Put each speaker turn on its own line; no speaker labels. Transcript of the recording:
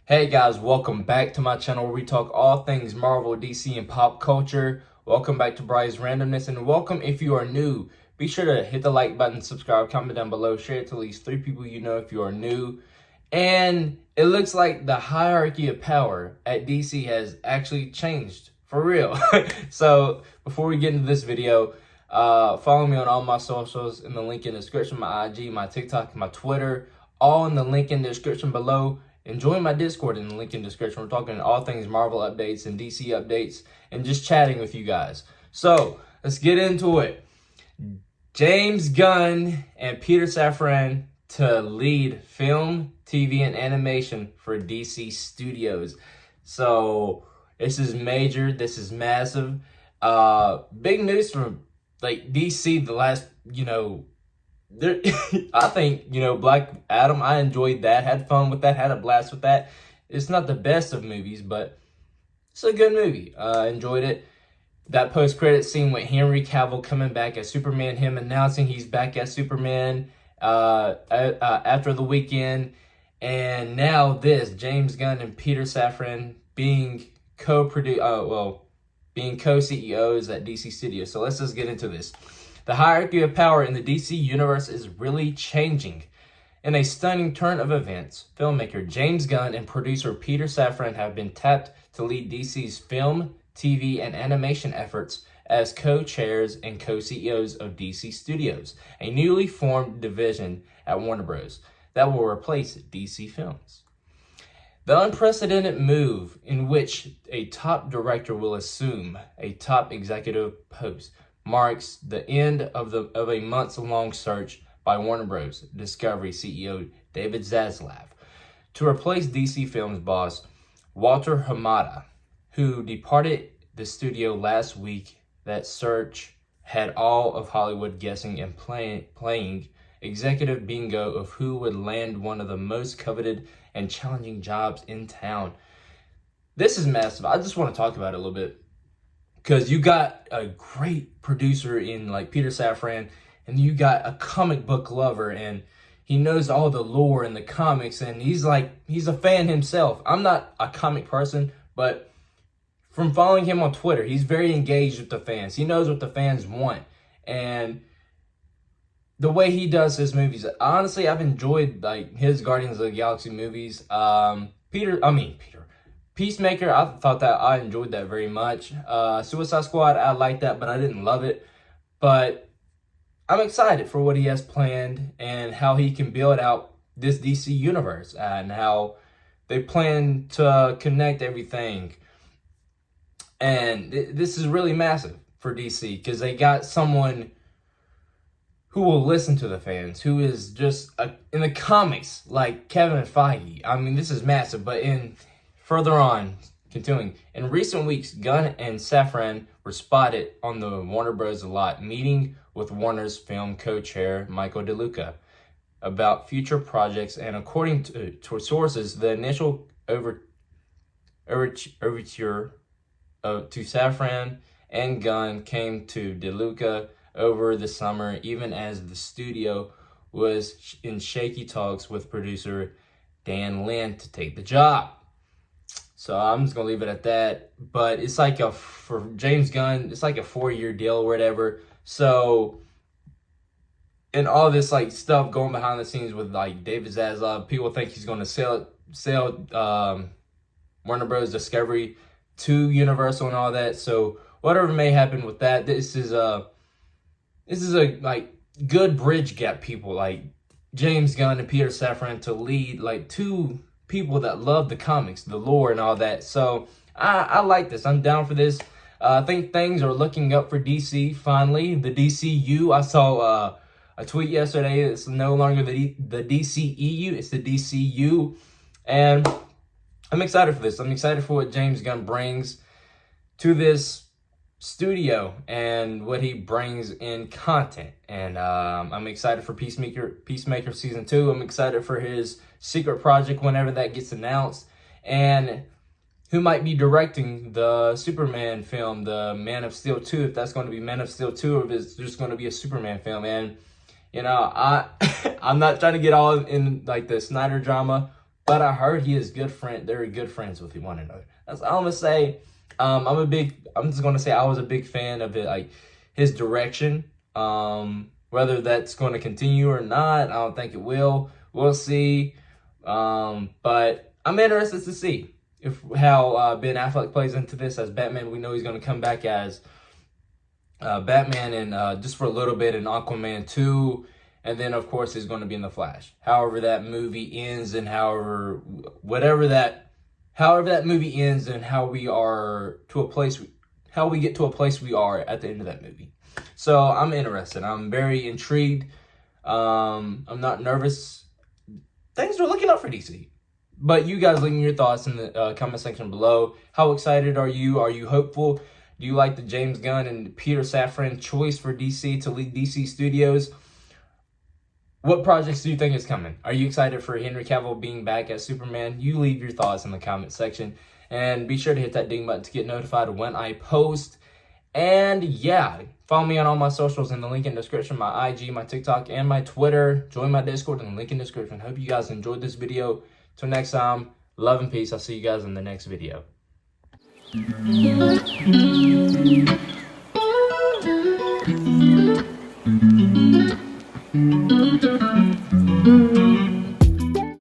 Hey guys, welcome back to my channel where we talk all things Marvel, DC, and pop culture. Welcome back to Bry's Randomness, and welcome if you are new. Be sure to hit the like button, subscribe, comment down below, share it to at least 3 people you know if you are new. And it looks like the hierarchy of power at DC has actually changed, for real. So before we get into this video, follow me on all my socials in the link in the description, my IG, my TikTok, my Twitter, all in the link in the description below. And join my Discord in the link in the description. We're talking all things Marvel updates and DC updates and just chatting with you guys. So let's get into it. James Gunn and Peter Safran to lead film, TV, and animation for DC Studios. So this is major. This is massive. Big news from DC the last, I think, Black Adam, I enjoyed that, had fun with that, had a blast with that. It's not the best of movies, but it's a good movie. Enjoyed it. That post-credit scene with Henry Cavill coming back as Superman, him announcing he's back as Superman after the weekend. And now this, James Gunn and Peter Safran being being co-CEOs at DC Studios. So let's just get into this. The hierarchy of power in the DC universe is really changing. In a stunning turn of events, filmmaker James Gunn and producer Peter Safran have been tapped to lead DC's film, TV, and animation efforts as co-chairs and co-CEOs of DC Studios, a newly formed division at Warner Bros. That will replace DC Films. The unprecedented move in which a top director will assume a top executive post marks the end of a months-long search by Warner Bros. Discovery CEO David Zaslav to replace DC Films boss Walter Hamada, who departed the studio last week. That search had all of Hollywood guessing and playing executive bingo of who would land one of the most coveted and challenging jobs in town. This is massive. I just want to talk about it a little bit, because you got a great producer in Peter Safran, and you got a comic book lover, and he knows all the lore in the comics, and he's a fan himself. I'm not a comic person, but from following him on Twitter, he's very engaged with the fans. He knows what the fans want, and the way he does his movies, honestly, I've enjoyed his Guardians of the Galaxy movies. Peacemaker, I thought that I enjoyed that very much. Suicide Squad, I liked that, but I didn't love it. But I'm excited for what he has planned and how he can build out this DC universe and how they plan to connect everything. And this is really massive for DC because they got someone who will listen to the fans, who is just in the comics like Kevin Feige. I mean, this is massive, but further on, continuing, in recent weeks, Gunn and Safran were spotted on the Warner Bros. Lot, meeting with Warner's film co-chair Michael DeLuca about future projects. And according to sources, the initial overture to Safran and Gunn came to DeLuca over the summer, even as the studio was in shaky talks with producer Dan Lin to take the job. So I'm just gonna leave it at that. But it's for James Gunn, it's like a 4-year deal or whatever. So, and all this stuff going behind the scenes with David Zaslav, people think he's gonna sell Warner Bros. Discovery to Universal and all that. So whatever may happen with that, this is a good bridge gap people like James Gunn and Peter Safran to lead two people that love the comics, the lore, and all that. So I like this. I'm down for this. I think things are looking up for DC finally. The DCU. I saw a tweet yesterday. It's no longer the DCEU. It's the DCU, and I'm excited for this. I'm excited for what James Gunn brings to this studio and what he brings in content. And I'm excited for Peacemaker season 2. I'm excited for his secret project whenever that gets announced, and who might be directing the Superman film, the Man of Steel 2, if that's going to be Man of Steel 2 or if it's just going to be a Superman film. And I'm not trying to get all in the Snyder drama, but I heard he is they're good friends with one another. That's all I'm gonna say. I'm just gonna say I was a big fan of it, like his direction. Whether that's going to continue or not, I don't think it will. We'll see. But I'm interested to see how Ben Affleck plays into this as Batman. We know he's going to come back as Batman and just for a little bit in Aquaman 2. And then, of course, he's going to be in The Flash. However that movie ends and however that movie ends and how we get to a place we are at the end of that movie. So I'm interested. I'm very intrigued. I'm not nervous. Things are looking up for DC. But you guys leave me your thoughts in the comment section below. How excited are you? Are you hopeful? Do you like the James Gunn and Peter Safran choice for DC to lead DC Studios? What projects do you think is coming? Are you excited for Henry Cavill being back as Superman? You leave your thoughts in the comment section. And be sure to hit that ding button to get notified when I post. And yeah, follow me on all my socials in the link in the description, my IG, my TikTok, and my Twitter. Join my Discord in the link in the description. Hope you guys enjoyed this video. Till next time, love and peace. I'll see you guys in the next video.